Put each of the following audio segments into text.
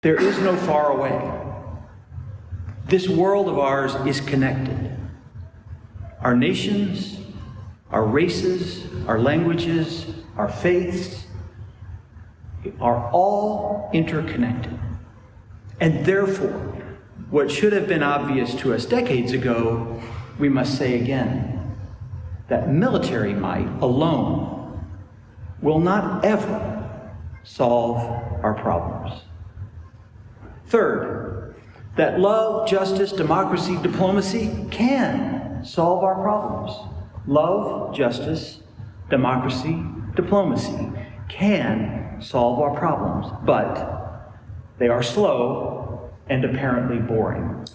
There is no far away. This world of ours is connected. Our nations, our races, our languages, our faiths are all interconnected. And therefore, what should have been obvious to us decades ago, we must say again, that military might alone will not ever solve our problems. Third, that love, justice, democracy, diplomacy can solve our problems. Love, justice, democracy, diplomacy can solve our problems, but they are slow and apparently boring.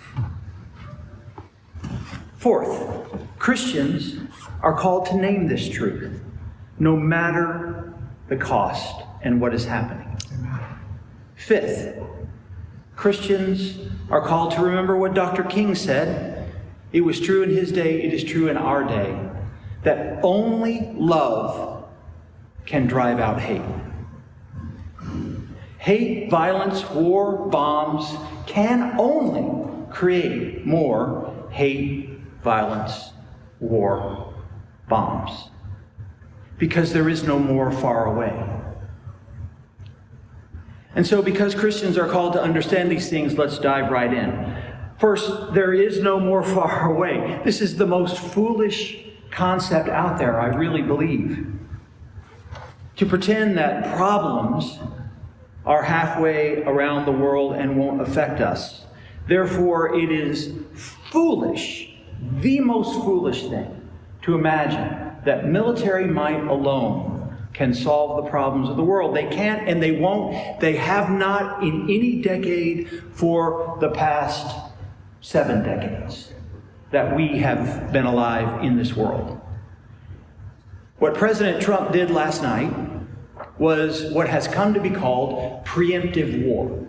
Fourth, Christians are called to name this truth, no matter the cost and what is happening. Fifth, Christians are called to remember what Dr. King said. It was true in his day, it is true in our day, that only love can drive out hate. Hate, violence, war, bombs can only create more hate, violence, war, bombs. Because there is no more far away. And so because Christians are called to understand these things, let's dive right in. First, there is no more far away. This is the most foolish concept out there, I really believe. To pretend that problems are halfway around the world and won't affect us. Therefore, it is foolish, the most foolish thing, to imagine that military might alone can solve the problems of the world. They can't and they won't. They have not in any decade for the past 7 decades that we have been alive in this world. What President Trump did last night was what has come to be called preemptive war.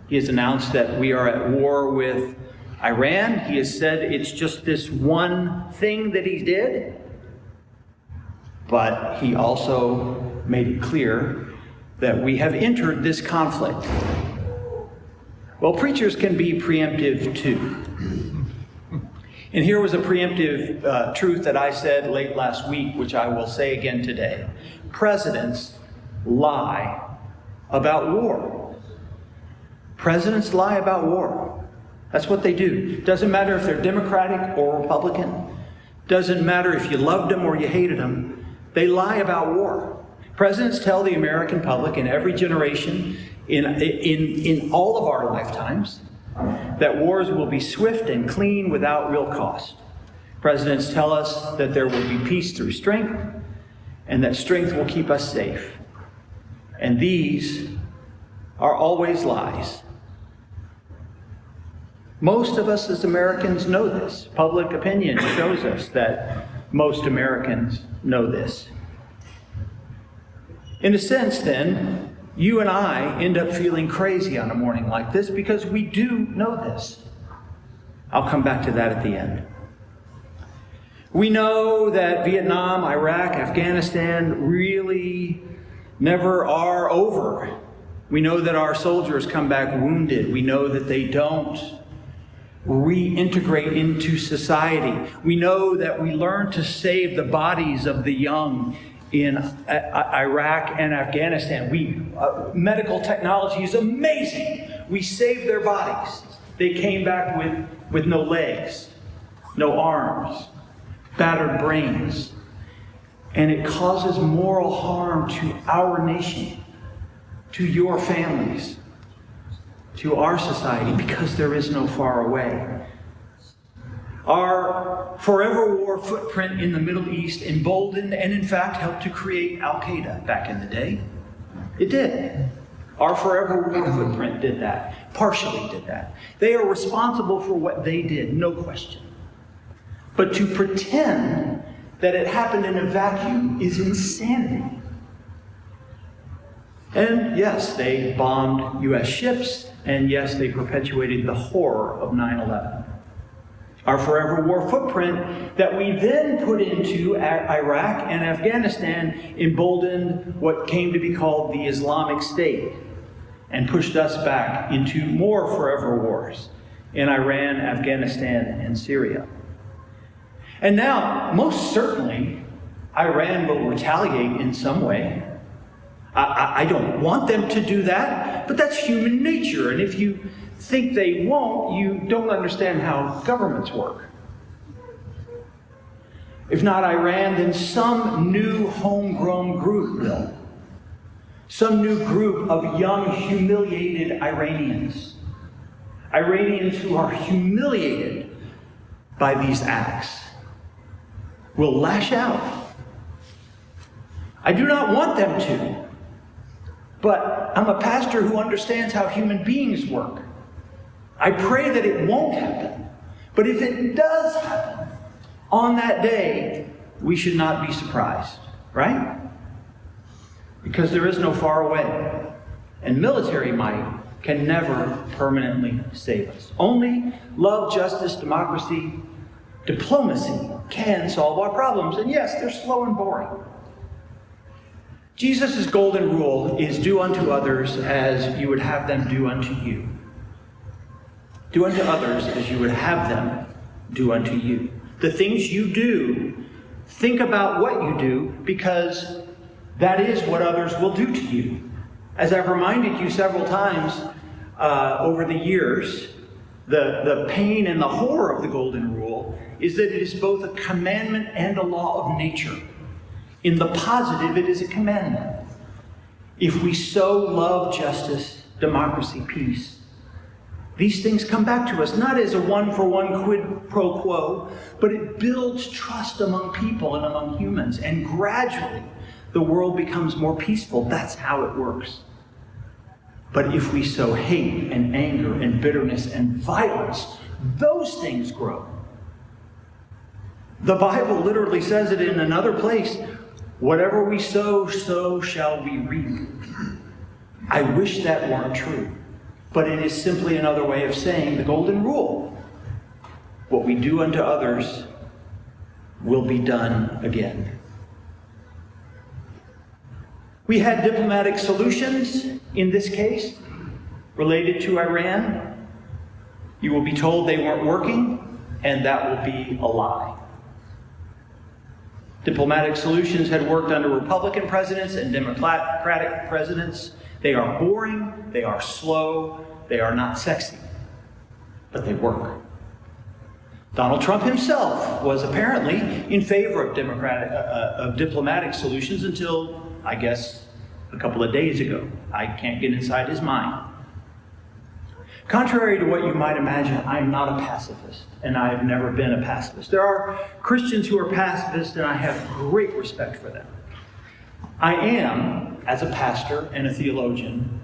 He has announced that we are at war with Iran. He has said it's just this one thing that he did. But he also made it clear that we have entered this conflict. Well, preachers can be preemptive too. And here was a preemptive truth that I said late last week, which I will say again today. Presidents lie about war. Presidents lie about war. That's what they do. Doesn't matter if they're Democratic or Republican. Doesn't matter if you loved them or you hated them. They lie about war. Presidents tell the American public in every generation, in all of our lifetimes, that wars will be swift and clean without real cost. Presidents tell us that there will be peace through strength, and that strength will keep us safe. And these are always lies. Most of us as Americans know this. Public opinion shows us that most Americans know this. In a sense, then, you and I end up feeling crazy on a morning like this because we do know this. I'll come back to that at the end. We know that Vietnam, Iraq, Afghanistan really never are over. We know that our soldiers come back wounded. We know that they don't reintegrate into society. We know that we learn to save the bodies of the young in Iraq and Afghanistan. Medical technology is amazing. We saved their bodies. They came back with no legs, no arms, battered brains. And it causes moral harm to our nation, to your families, to our society, because there is no far away. Our forever war footprint in the Middle East emboldened and in fact helped to create Al-Qaeda back in the day. It did. Our forever war footprint did that, partially did that. They are responsible for what they did, no question. But to pretend that it happened in a vacuum is insanity. And yes, they bombed U.S. ships, and yes, they perpetuated the horror of 9/11. Our forever war footprint that we then put into Iraq and Afghanistan emboldened what came to be called the Islamic State. and pushed us back into more forever wars in Iran, Afghanistan, and Syria. And now, most certainly, Iran will retaliate in some way. I don't want them to do that, but that's human nature. And if you think they won't, you don't understand how governments work. If not Iran, then some new homegrown group will. Some new group of young, humiliated Iranians. Iranians who are humiliated by these acts will lash out. I do not want them to, but I'm a pastor who understands how human beings work. I pray that it won't happen, but if it does happen, on that day, we should not be surprised, right? Because there is no far away, and military might can never permanently save us. Only love, justice, democracy, diplomacy can solve our problems, and yes, they're slow and boring. Jesus' golden rule is do unto others as you would have them do unto you. Do unto others as you would have them do unto you. The things you do, think about what you do, because that is what others will do to you. As I've reminded you several times over the years, the pain and the horror of the golden rule is that it is both a commandment and a law of nature. In the positive, it is a commandment. If we so love justice, democracy, peace, these things come back to us, not as a one-for-one quid pro quo, but it builds trust among people and among humans. And gradually, the world becomes more peaceful. That's how it works. But if we sow hate and anger and bitterness and violence, those things grow. The Bible literally says it in another place, whatever we sow, so shall we reap. I wish that weren't true. But it is simply another way of saying the golden rule. What we do unto others will be done again. We had diplomatic solutions in this case related to Iran. You will be told they weren't working, and that will be a lie. Diplomatic solutions had worked under Republican presidents and Democratic presidents. They are boring, they are slow, they are not sexy, but they work. Donald Trump himself was apparently in favor of diplomatic solutions until, I guess, a couple of days ago. I can't get inside his mind. Contrary to what you might imagine, I'm not a pacifist, and I've never been a pacifist. There are Christians who are pacifists, and I have great respect for them. I am, as a pastor and a theologian,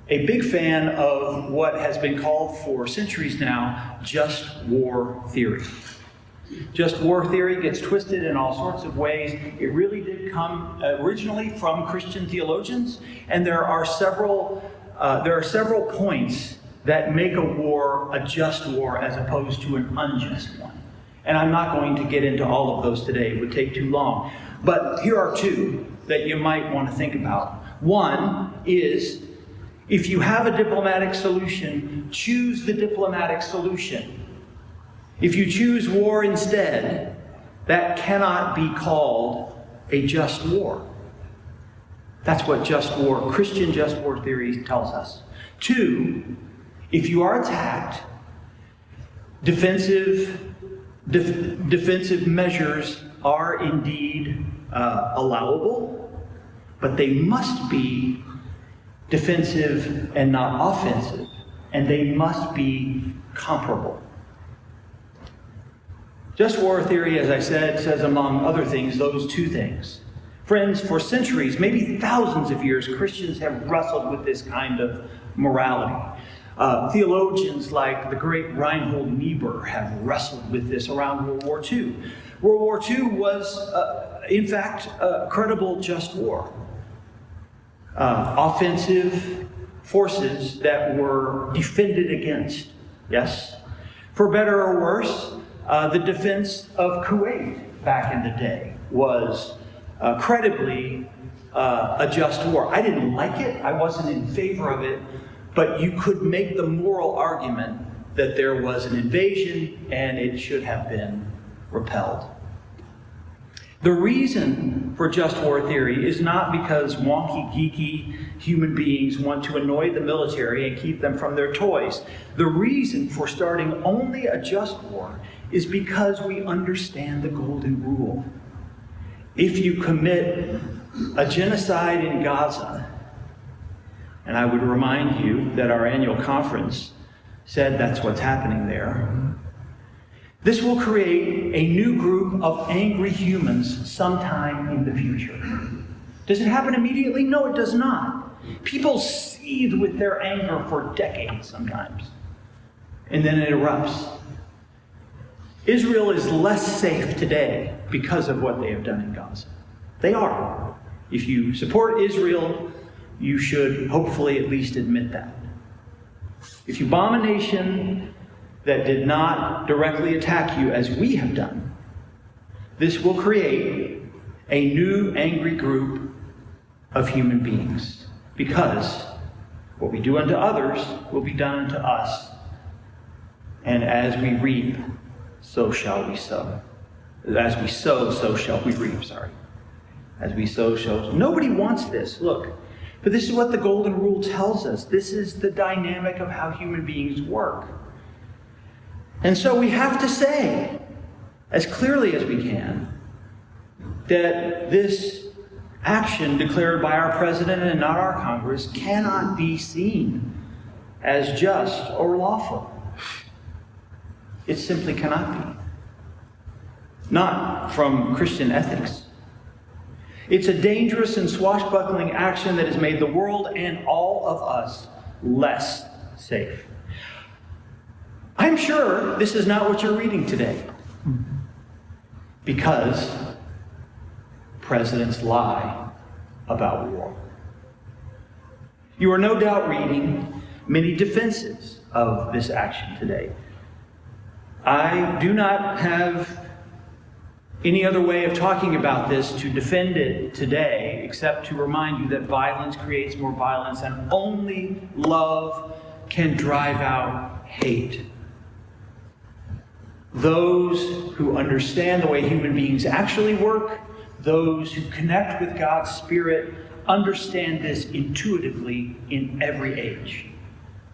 a big fan of what has been called for centuries now, just war theory. Just war theory gets twisted in all sorts of ways. It really did come originally from Christian theologians, and there are several points that make a war a just war as opposed to an unjust one. And I'm not going to get into all of those today. It would take too long. But here are two that you might want to think about. One is, if you have a diplomatic solution, choose the diplomatic solution. If you choose war instead, that cannot be called a just war. That's what Christian just war theory tells us. Two, if you are attacked, defensive measures are indeed allowable, but they must be defensive and not offensive, and they must be comparable. Just war theory, as I said, says among other things, those two things. Friends, for centuries, maybe thousands of years, Christians have wrestled with this kind of morality. Theologians like the great Reinhold Niebuhr have wrestled with this around World War II. World War II was, in fact, a credible just war. Offensive forces that were defended against, yes? For better or worse, the defense of Kuwait back in the day was credibly a just war. I didn't like it. I wasn't in favor of it. But you could make the moral argument that there was an invasion and it should have been repelled. The reason for just war theory is not because wonky, geeky human beings want to annoy the military and keep them from their toys. The reason for starting only a just war is because we understand the golden rule. If you commit a genocide in Gaza, and I would remind you that our annual conference said that's what's happening there, this will create a new group of angry humans sometime in the future. Does it happen immediately? No, it does not. People seethe with their anger for decades sometimes, and then it erupts. Israel is less safe today because of what they have done in Gaza. They are. If you support Israel, you should hopefully at least admit that. If you bomb a nation that did not directly attack you as we have done, this will create a new angry group of human beings, because what we do unto others will be done unto us, and as we reap, so shall we sow. As we sow, so shall we reap, As we sow, shall... Nobody wants this, look. But this is what the golden rule tells us. This is the dynamic of how human beings work. And so we have to say, as clearly as we can, that this action declared by our president and not our Congress cannot be seen as just or lawful. It simply cannot be. Not from Christian ethics. It's a dangerous and swashbuckling action that has made the world and all of us less safe. I'm sure this is not what you're reading today, because presidents lie about war. You are no doubt reading many defenses of this action today. I do not have any other way of talking about this to defend it today except to remind you that violence creates more violence, and only love can drive out hate. Those who understand the way human beings actually work, those who connect with God's Spirit, understand this intuitively in every age.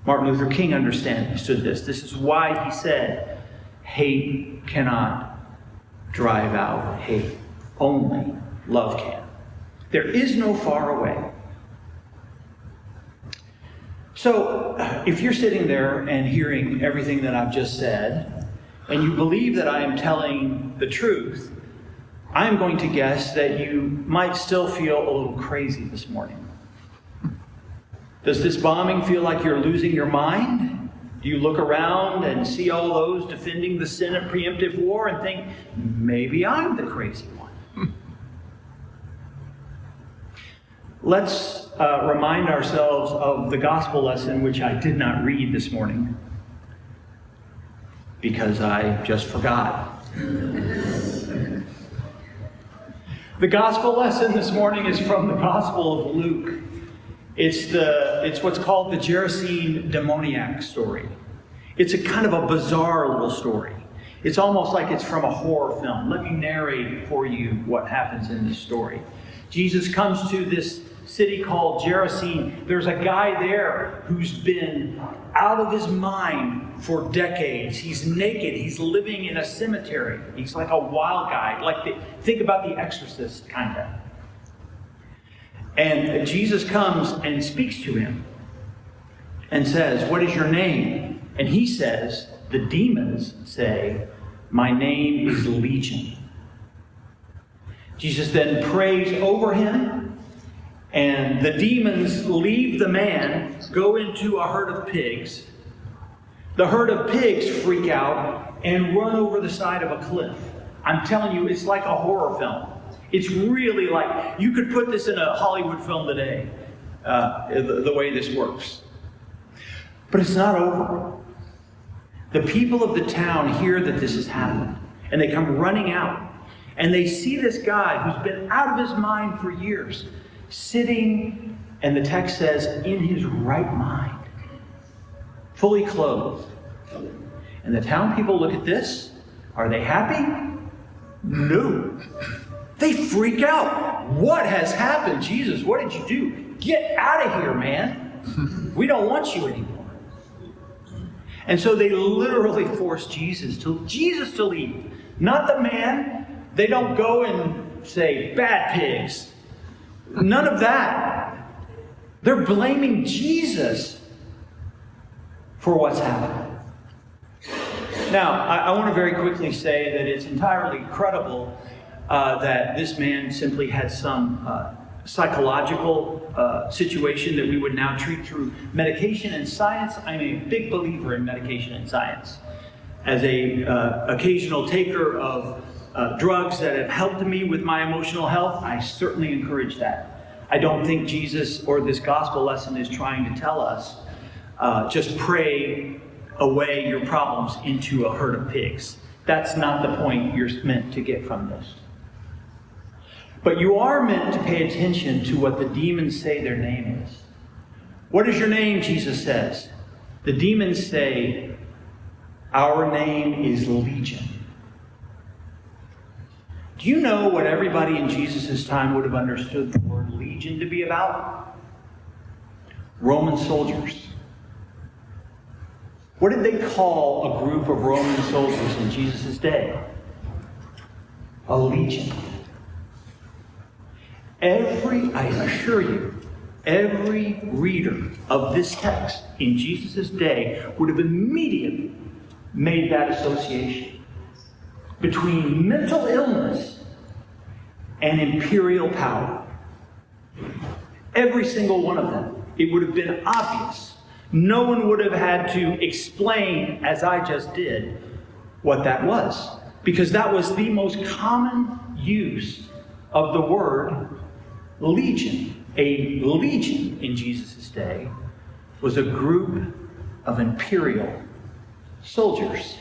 Martin Luther King understood this. This is why he said, hate cannot drive out hate. Only love can. There is no far away. So, if you're sitting there and hearing everything that I've just said, and you believe that I am telling the truth, I'm going to guess that you might still feel a little crazy this morning. Does this bombing feel like you're losing your mind? Do you look around and see all those defending the sin of preemptive war and think, maybe I'm the crazy one? Let's remind ourselves of the gospel lesson, which I did not read this morning, because I just forgot. The gospel lesson this morning is from the Gospel of Luke. It's what's called the Gerasene demoniac story. It's a kind of a bizarre little story. It's almost like it's from a horror film. Let me narrate for you what happens in this story. Jesus comes to this city called Gerasene. There's a guy there who's been out of his mind for decades. He's naked. He's living in a cemetery. He's like a wild guy. Think about The Exorcist, kind of. And Jesus comes and speaks to him and says, "What is your name?" And he says, the demons say, "My name is Legion." Jesus then prays over him, and the demons leave the man, go into a herd of pigs. The herd of pigs freak out and run over the side of a cliff. I'm telling you, it's like a horror film. It's really like, you could put this in a Hollywood film today, the way this works. But it's not over. The people of the town hear that this has happened, and they come running out. And they see this guy who's been out of his mind for years, sitting, and the text says, in his right mind. fully clothed. And the town people look at this. Are they happy? No. They freak out. What has happened? Jesus, what did you do? Get out of here, man. We don't want you anymore. And so they literally force Jesus to leave. Not the man. They don't go and say, bad pigs. None of that. They're blaming Jesus for what's happened. Now, I want to very quickly say that it's entirely credible that this man simply had some psychological situation that we would now treat through medication and science. I'm a big believer in medication and science. As a occasional taker of drugs that have helped me with my emotional health, I certainly encourage that. I don't think Jesus or this gospel lesson is trying to tell us just pray away your problems into a herd of pigs. That's not the point you're meant to get from this. But you are meant to pay attention to what the demons say their name is. What is your name, Jesus says? The demons say, our name is Legion. Do you know what everybody in Jesus' time would have understood the word legion to be about? Roman soldiers. What did they call a group of Roman soldiers in Jesus' day? A legion. I assure you, every reader of this text in Jesus' day would have immediately made that association between mental illness and imperial power. Every single one of them. It would have been obvious. No one would have had to explain, as I just did, what that was. Because that was the most common use of the word legion. A legion in Jesus' day was a group of imperial soldiers.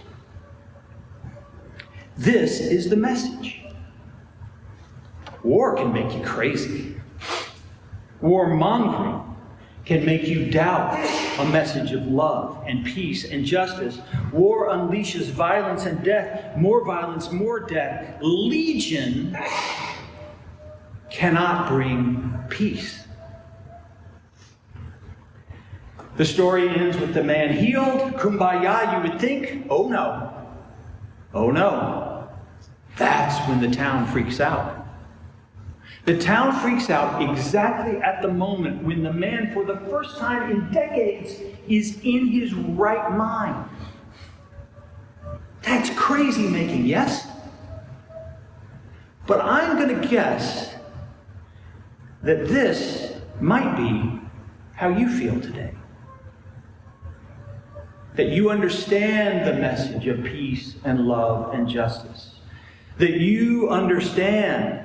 This is the message. War can make you crazy. Warmongering can make you doubt a message of love and peace and justice. War unleashes violence and death. More violence, more death. Legion cannot bring peace. The story ends with the man healed. Kumbaya, you would think. Oh no. Oh no. That's when the town freaks out. The town freaks out exactly at the moment when the man, for the first time in decades, is in his right mind. That's crazy making, yes? But I'm going to guess that this might be how you feel today. That you understand the message of peace and love and justice. That you understand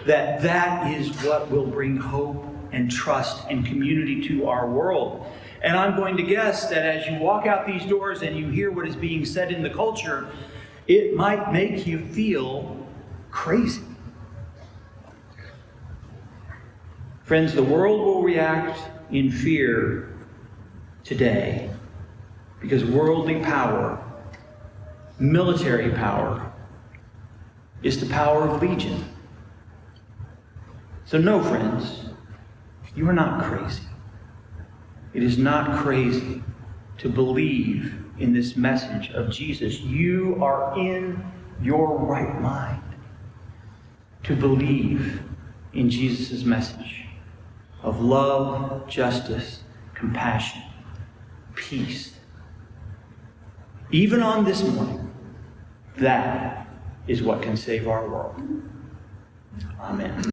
that that is what will bring hope and trust and community to our world. And I'm going to guess that as you walk out these doors and you hear what is being said in the culture, it might make you feel crazy. Friends, the world will react in fear today because worldly power, military power, is the power of legion. So no, friends, you are not crazy. It is not crazy to believe in this message of Jesus. You are in your right mind to believe in Jesus' message of love, justice, compassion, peace. Even on this morning, that is what can save our world. Amen.